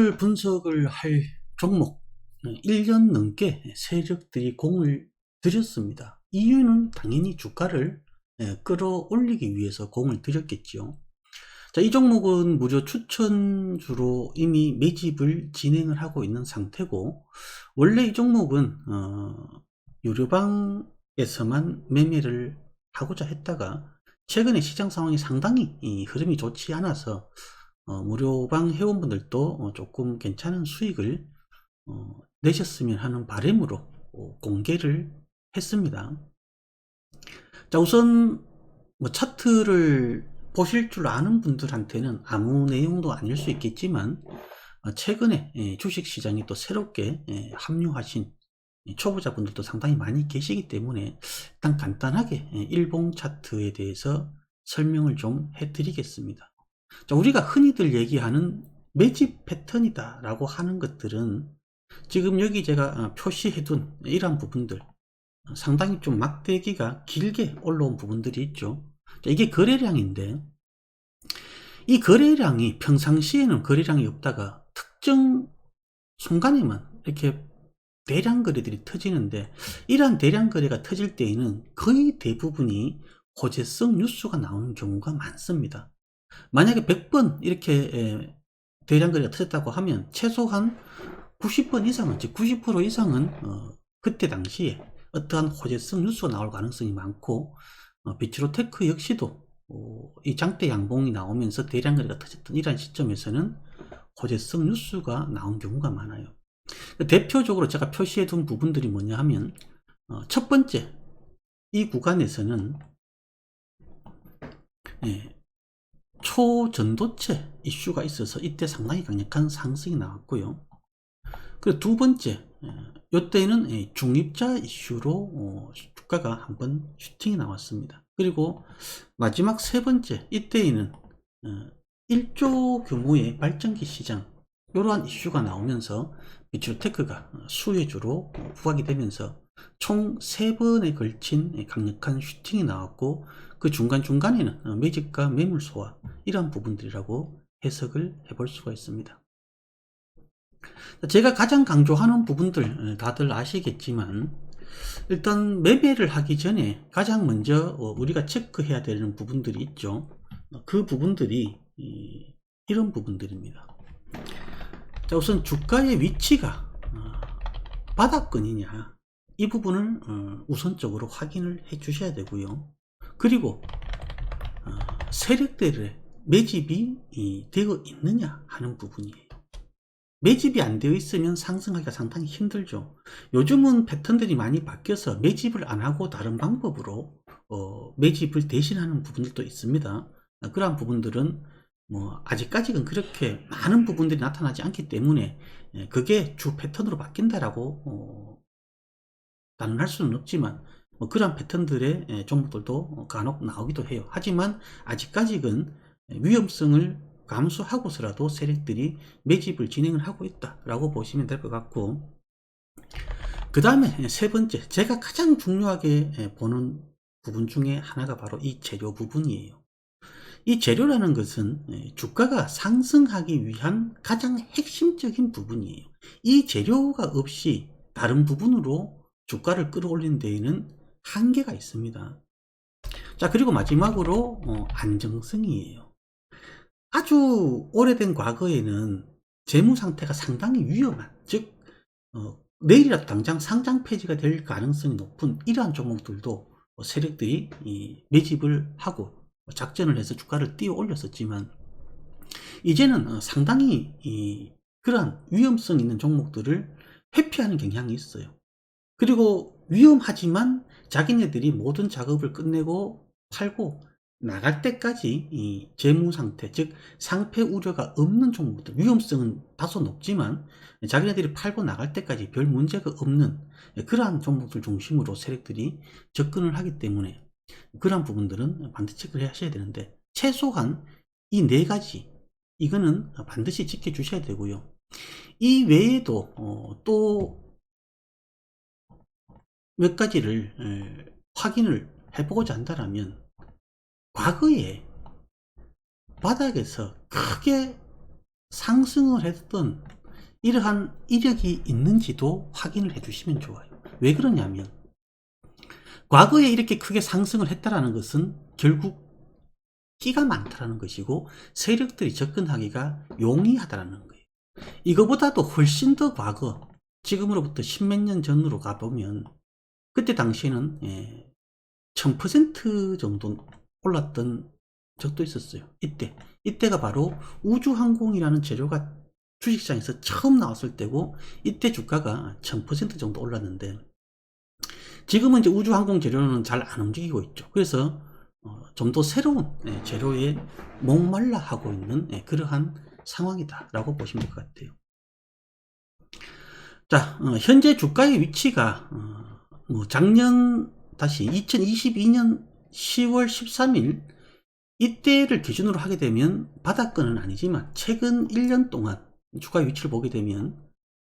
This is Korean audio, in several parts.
오늘 분석을 할 종목 1년 넘게 세력들이 공을 들였습니다. 이유는 당연히 주가를 끌어올리기 위해서 공을 들였겠죠. 자, 이 종목은 무료 추천주로 이미 매집을 진행을 하고 있는 상태고, 원래 이 종목은 유료방에서만 매매를 하고자 했다가 최근에 시장 상황이 상당히 흐름이 좋지 않아서 무료방 회원분들도 조금 괜찮은 수익을 내셨으면 하는 바람으로 공개를 했습니다. 자, 우선 뭐 차트를 보실 줄 아는 분들한테는 아무 내용도 아닐 수 있겠지만, 최근에 주식시장에 또 새롭게 합류하신 초보자분들도 상당히 많이 계시기 때문에 일단 간단하게 일봉 차트에 대해서 설명을 좀 해드리겠습니다. 자, 우리가 흔히들 얘기하는 매집 패턴이다 라고 하는 것들은 지금 여기 제가 표시해둔 이러한 부분들, 상당히 좀 막대기가 길게 올라온 부분들이 있죠. 자, 이게 거래량인데, 이 거래량이 평상시에는 거래량이 없다가 특정 순간에만 이렇게 대량 거래들이 터지는데, 이러한 대량 거래가 터질 때에는 거의 대부분이 호재성 뉴스가 나오는 경우가 많습니다. 만약에 100번 이렇게 대량 거래가 터졌다고 하면 최소한 90번 이상은, 즉 90% 이상은 그때 당시에 어떠한 호재성 뉴스가 나올 가능성이 많고, 비츠로테크 역시도 이 장대 양봉이 나오면서 대량 거래가 터졌던 이러한 시점에서는 호재성 뉴스가 나온 경우가 많아요. 대표적으로 제가 표시해 둔 부분들이 뭐냐 하면, 첫 번째, 이 구간에서는 초전도체 이슈가 있어서 이때 상당히 강력한 상승이 나왔고요. 그리고 두 번째, 이때는 중입자 이슈로 주가가 한번 슈팅이 나왔습니다. 그리고 마지막 세 번째, 이때에는 1조 규모의 발전기 시장, 이러한 이슈가 나오면서 비츠로테크가 수혜주로 부각이 되면서 총 3번에 걸친 강력한 슈팅이 나왔고, 그 중간중간에는 매집과 매물 소화, 이러한 부분들이라고 해석을 해볼 수가 있습니다. 제가 가장 강조하는 부분들 다들 아시겠지만, 일단 매매를 하기 전에 가장 먼저 우리가 체크해야 되는 부분들이 있죠. 그 부분들이 이런 부분들입니다. 자, 우선 주가의 위치가 바닥권이냐, 이 부분을 우선적으로 확인을 해 주셔야 되고요. 그리고 세력들의 매집이 되어 있느냐 하는 부분이에요. 매집이 안 되어 있으면 상승하기가 상당히 힘들죠. 요즘은 패턴들이 많이 바뀌어서 매집을 안 하고 다른 방법으로 매집을 대신하는 부분들도 있습니다. 그러한 부분들은 뭐 아직까지는 그렇게 많은 부분들이 나타나지 않기 때문에 그게 주 패턴으로 바뀐다라고 단언할 수는 없지만, 그러한 패턴들의 종목들도 간혹 나오기도 해요. 하지만 아직까지는 위험성을 감수하고서라도 세력들이 매집을 진행을 하고 있다라고 보시면 될 것 같고, 그 다음에 세 번째, 제가 가장 중요하게 보는 부분 중에 하나가 바로 이 재료 부분이에요. 이 재료라는 것은 주가가 상승하기 위한 가장 핵심적인 부분이에요. 이 재료가 없이 다른 부분으로 주가를 끌어올리는 데에는 한계가 있습니다. 자, 그리고 마지막으로 안정성이에요. 아주 오래된 과거에는 재무 상태가 상당히 위험한, 즉 내일이라도 당장 상장 폐지가 될 가능성이 높은 이러한 종목들도 세력들이 매집을 하고 작전을 해서 주가를 띄워 올렸었지만, 이제는 상당히 그러한 위험성 있는 종목들을 회피하는 경향이 있어요. 그리고 위험하지만 자기네들이 모든 작업을 끝내고 팔고 나갈 때까지 이 재무 상태, 즉 상패 우려가 없는 종목들, 위험성은 다소 높지만 자기네들이 팔고 나갈 때까지 별 문제가 없는 그러한 종목들 중심으로 세력들이 접근을 하기 때문에, 그러한 부분들은 반드시 체크를 하셔야 되는데, 최소한 이 네 가지, 이거는 반드시 지켜주셔야 되고요. 이 외에도 또 몇 가지를 확인을 해보고자 한다면, 과거에 바닥에서 크게 상승을 했던 이러한 이력이 있는지도 확인을 해 주시면 좋아요. 왜 그러냐면 과거에 이렇게 크게 상승을 했다라는 것은 결국 끼가 많다라는 것이고 세력들이 접근하기가 용이하다라는 거예요. 이거보다도 훨씬 더 과거, 지금으로부터 십몇 년 전으로 가보면 그때 당시에는 1000% 정도 올랐던 적도 있었어요. 이때가 바로 우주항공이라는 재료가 주식시장에서 처음 나왔을 때고, 이때 주가가 1000% 정도 올랐는데 지금은 이제 우주항공 재료는 잘 안 움직이고 있죠. 그래서 좀 더 새로운 재료에 목말라 하고 있는 그러한 상황이다 라고 보시면 될 것 같아요. 자, 현재 주가의 위치가 작년 다시 2022년 10월 13일 이때를 기준으로 하게 되면 바닥권은 아니지만 최근 1년 동안 주가의 위치를 보게 되면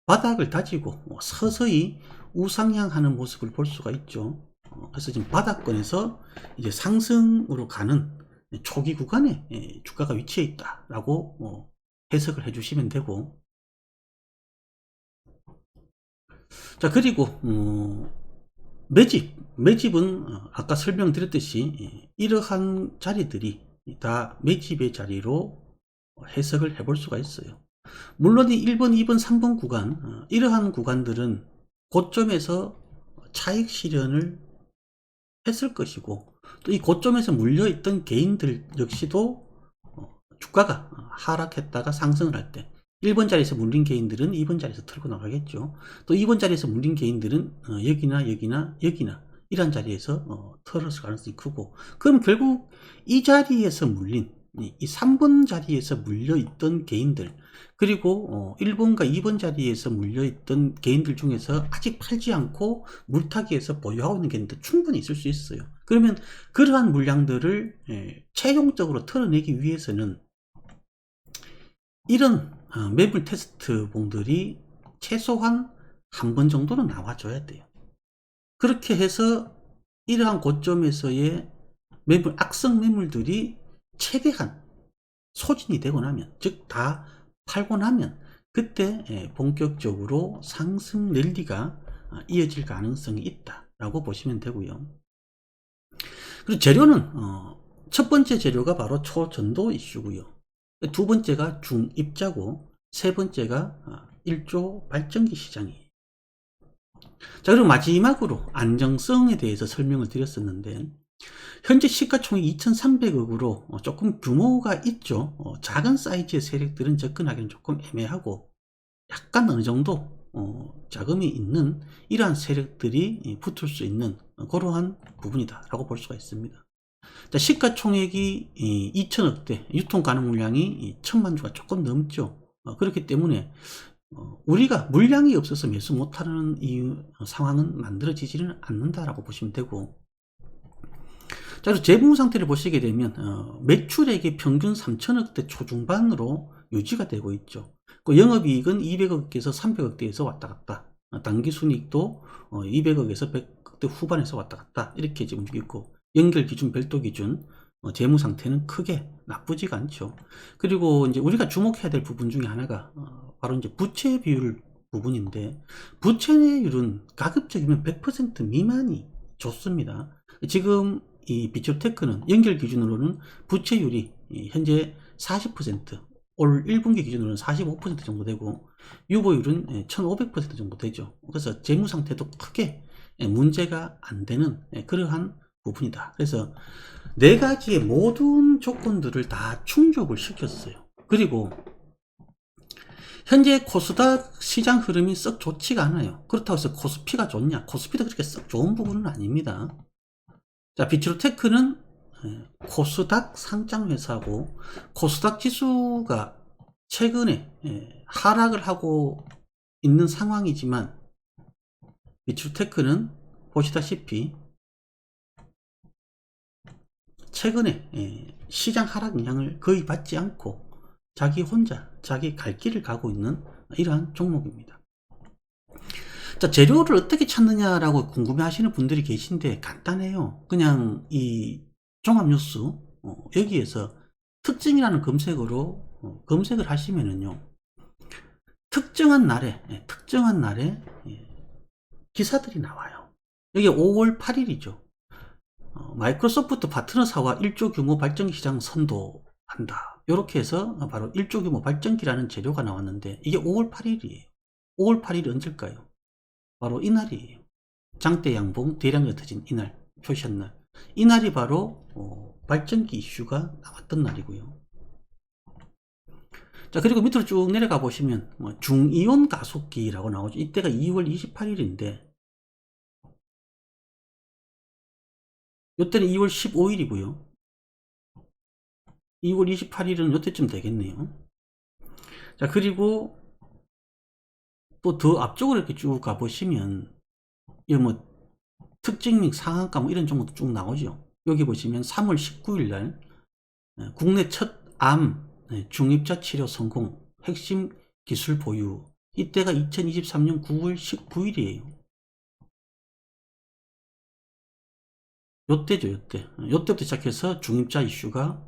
바닥을 다지고 서서히 우상향하는 모습을 볼 수가 있죠. 그래서 지금 바닥권에서 이제 상승으로 가는 초기 구간에 주가가 위치해 있다라고 해석을 해주시면 되고, 자, 그리고 매집은 아까 설명드렸듯이 이러한 자리들이 다 매집의 자리로 해석을 해볼 수가 있어요. 물론 이 1번, 2번, 3번 구간, 이러한 구간들은 고점에서 차익 실현을 했을 것이고, 또 이 고점에서 물려있던 개인들 역시도 주가가 하락했다가 상승을 할 때 1번 자리에서 물린 개인들은 2번 자리에서 털고 나가겠죠. 또 2번 자리에서 물린 개인들은 여기나 이런 자리에서 털었을 가능성이 크고, 그럼 결국 이 자리에서 물린 이 3번 자리에서 물려있던 개인들, 그리고 1번과 2번 자리에서 물려있던 개인들 중에서 아직 팔지 않고 물타기에서 보유하고 있는 개인들 충분히 있을 수 있어요. 그러면 그러한 물량들을 최종적으로 털어내기 위해서는 이런 매물 테스트 봉들이 최소한 한 번 정도는 나와줘야 돼요. 그렇게 해서 이러한 고점에서의 매물, 악성 매물들이 최대한 소진이 되고 나면, 즉 다 팔고 나면 그때 본격적으로 상승 랠리가 이어질 가능성이 있다라고 보시면 되고요. 그리고 재료는 첫 번째 재료가 바로 초전도 이슈고요. 두 번째가 중입자고, 세 번째가 1조 발전기 시장이에요. 자, 그리고 마지막으로 안정성에 대해서 설명을 드렸었는데, 현재 시가총액 2300억으로 조금 규모가 있죠. 작은 사이즈의 세력들은 접근하기는 조금 애매하고, 약간 어느 정도 자금이 있는 이러한 세력들이 붙을 수 있는 그러한 부분이다 라고 볼 수가 있습니다. 자, 시가총액이 2000억대, 유통 가능 물량이 1000만 주가 조금 넘죠. 그렇기 때문에 우리가 물량이 없어서 매수 못하는 상황은 만들어지지는 않는다라고 보시면 되고, 자, 그리고 재무 상태를 보시게 되면 매출액이 평균 3000억대 초중반으로 유지가 되고 있죠. 그 영업이익은 200억에서 300억대에서 왔다 갔다, 당기순이익도 200억에서 100억대 후반에서 왔다 갔다 이렇게 지금 움직이고, 연결기준, 별도기준 재무 상태는 크게 나쁘지가 않죠. 그리고 이제 우리가 주목해야 될 부분 중에 하나가 바로 이제 부채 비율 부분인데, 부채율은 가급적이면 100% 미만이 좋습니다. 지금 이 비추테크는 연결 기준으로는 부채율이 현재 40%, 올 1분기 기준으로는 45% 정도 되고, 유보율은 1500% 정도 되죠. 그래서 재무 상태도 크게 문제가 안 되는 그러한 부분이다. 그래서 네 가지의 모든 조건들을 다 충족을 시켰어요. 그리고 현재 코스닥 시장 흐름이 썩 좋지가 않아요. 그렇다고 해서 코스피가 좋냐? 코스피도 그렇게 썩 좋은 부분은 아닙니다. 자, 비추테크는 코스닥 상장 회사고, 코스닥 지수가 최근에 하락을 하고 있는 상황이지만, 비추테크는 보시다시피 최근에 시장 하락 영향을 거의 받지 않고 자기 혼자 자기 갈 길을 가고 있는 이러한 종목입니다. 자, 재료를 어떻게 찾느냐라고 궁금해 하시는 분들이 계신데 간단해요. 그냥 이 종합뉴스 여기에서 특징이라는 검색어로 검색을 하시면은요, 특정한 날에 기사들이 나와요. 이게 5월 8일이죠. 마이크로소프트 파트너사와 1조 규모 발전기 시장 선도한다. 이렇게 해서 바로 1조 규모 발전기라는 재료가 나왔는데 이게 5월 8일이에요. 5월 8일이 언제일까요? 바로 이날이에요. 장대 양봉 대량이 터진 이날, 표시한 날. 이날이 바로 발전기 이슈가 나왔던 날이고요. 자, 그리고 밑으로 쭉 내려가 보시면 중이온 가속기라고 나오죠. 이때가 2월 28일인데 이때는 2월 15일이고요. 2월 28일은 이때쯤 되겠네요. 자, 그리고 또 더 앞쪽으로 이렇게 쭉 가보시면 이 뭐 특징 및 상한가 뭐 이런 종목도 쭉 나오죠. 여기 보시면 3월 19일 날 국내 첫 암 중입자 치료 성공 핵심 기술 보유. 이때가 2023년 9월 19일이에요. 요때죠, 요때. 요때부터 시작해서 중입자 이슈가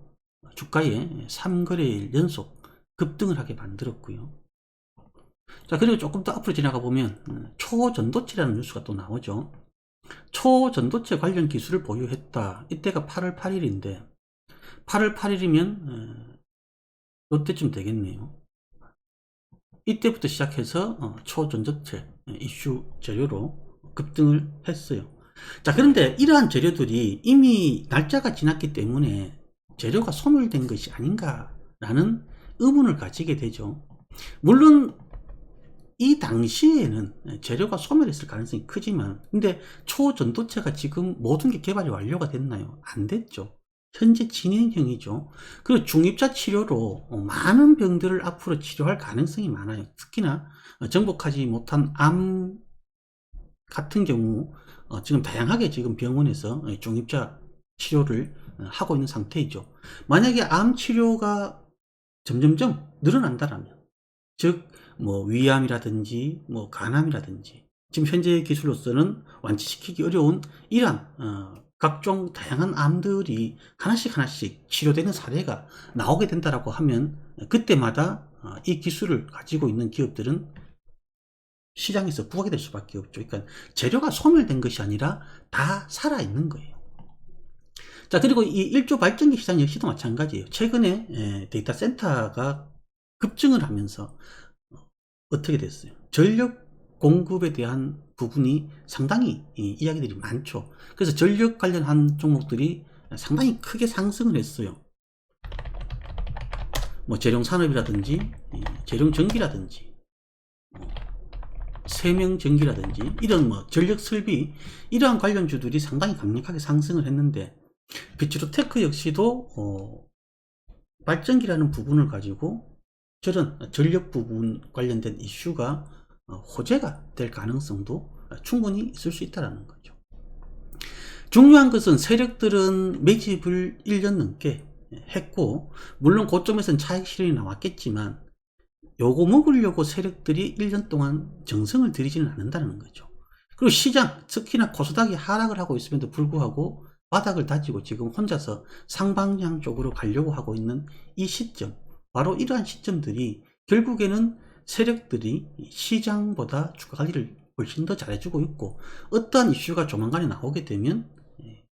주가에 3거래일 연속 급등을 하게 만들었고요. 자, 그리고 조금 더 앞으로 지나가 보면 초전도체라는 뉴스가 또 나오죠. 초전도체 관련 기술을 보유했다. 이때가 8월 8일인데 8월 8일이면 이때쯤 되겠네요. 이때부터 시작해서 초전도체 이슈 재료로 급등을 했어요. 자, 그런데 이러한 재료들이 이미 날짜가 지났기 때문에 재료가 소멸된 것이 아닌가라는 의문을 가지게 되죠. 물론 이 당시에는 재료가 소멸했을 가능성이 크지만 근데 초전도체가 지금 모든 게 개발이 완료가 됐나요? 안 됐죠. 현재 진행형이죠. 그리고 중입자 치료로 많은 병들을 앞으로 치료할 가능성이 많아요. 특히나 정복하지 못한 암 같은 경우 지금 다양하게 지금 병원에서 중입자 치료를 하고 있는 상태이죠. 만약에 암 치료가 점점점 늘어난다라면 즉 뭐 위암이라든지 뭐 간암이라든지 지금 현재 기술로서는 완치시키기 어려운 이러한 각종 다양한 암들이 하나씩 치료되는 사례가 나오게 된다라고 하면 그때마다 이 기술을 가지고 있는 기업들은 시장에서 구하게 될 수밖에 없죠. 그러니까 재료가 소멸된 것이 아니라 다 살아있는 거예요. 자, 그리고 이 1조 발전기 시장 역시도 마찬가지예요. 최근에 데이터 센터가 급증을 하면서 어떻게 됐어요? 전력 공급에 대한 부분이 상당히 이야기들이 많죠. 그래서 전력 관련한 종목들이 상당히 크게 상승을 했어요. 뭐 재룡산업이라든지 재룡전기라든지 세명전기라든지 이런 뭐 전력 설비 이러한 관련주들이 상당히 강력하게 상승을 했는데 비츠로테크 역시도 발전기라는 부분을 가지고 저런 전력 부분 관련된 이슈가 호재가 될 가능성도 충분히 있을 수 있다는 거죠. 중요한 것은 세력들은 매집을 1년 넘게 했고 물론 고점에서는 차익 실현이 나왔겠지만 요거 먹으려고 세력들이 1년 동안 정성을 들이지는 않는다는 거죠. 그리고 시장 특히나 코스닥이 하락을 하고 있음에도 불구하고 바닥을 다지고 지금 혼자서 상방향 쪽으로 가려고 하고 있는 이 시점, 바로 이러한 시점들이 결국에는 세력들이 시장보다 주가 관리를 훨씬 더 잘해주고 있고 어떠한 이슈가 조만간에 나오게 되면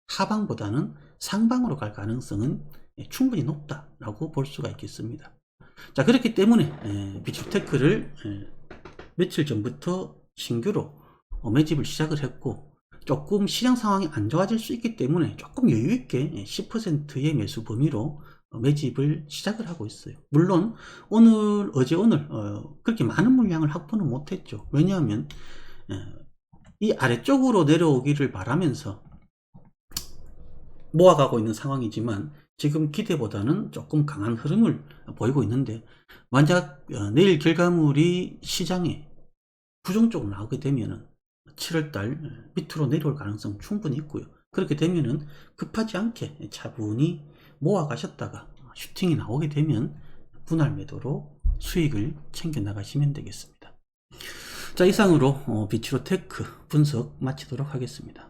하방보다는 상방으로 갈 가능성은 충분히 높다라고 볼 수가 있겠습니다. 자, 그렇기 때문에 비츠테크를 며칠 전부터 신규로 매집을 시작을 했고 조금 시장 상황이 안 좋아질 수 있기 때문에 조금 여유있게 10%의 매수 범위로 매집을 시작을 하고 있어요. 물론 오늘 그렇게 많은 물량을 확보는 못했죠. 왜냐하면 이 아래쪽으로 내려오기를 바라면서 모아가고 있는 상황이지만 지금 기대보다는 조금 강한 흐름을 보이고 있는데 만약 내일 결과물이 시장에 부정적으로 나오게 되면은 7월달 밑으로 내려올 가능성 충분히 있고요. 그렇게 되면은 급하지 않게 차분히 모아 가셨다가 슈팅이 나오게 되면 분할 매도로 수익을 챙겨 나가시면 되겠습니다. 자, 이상으로 비츠로테크 분석 마치도록 하겠습니다.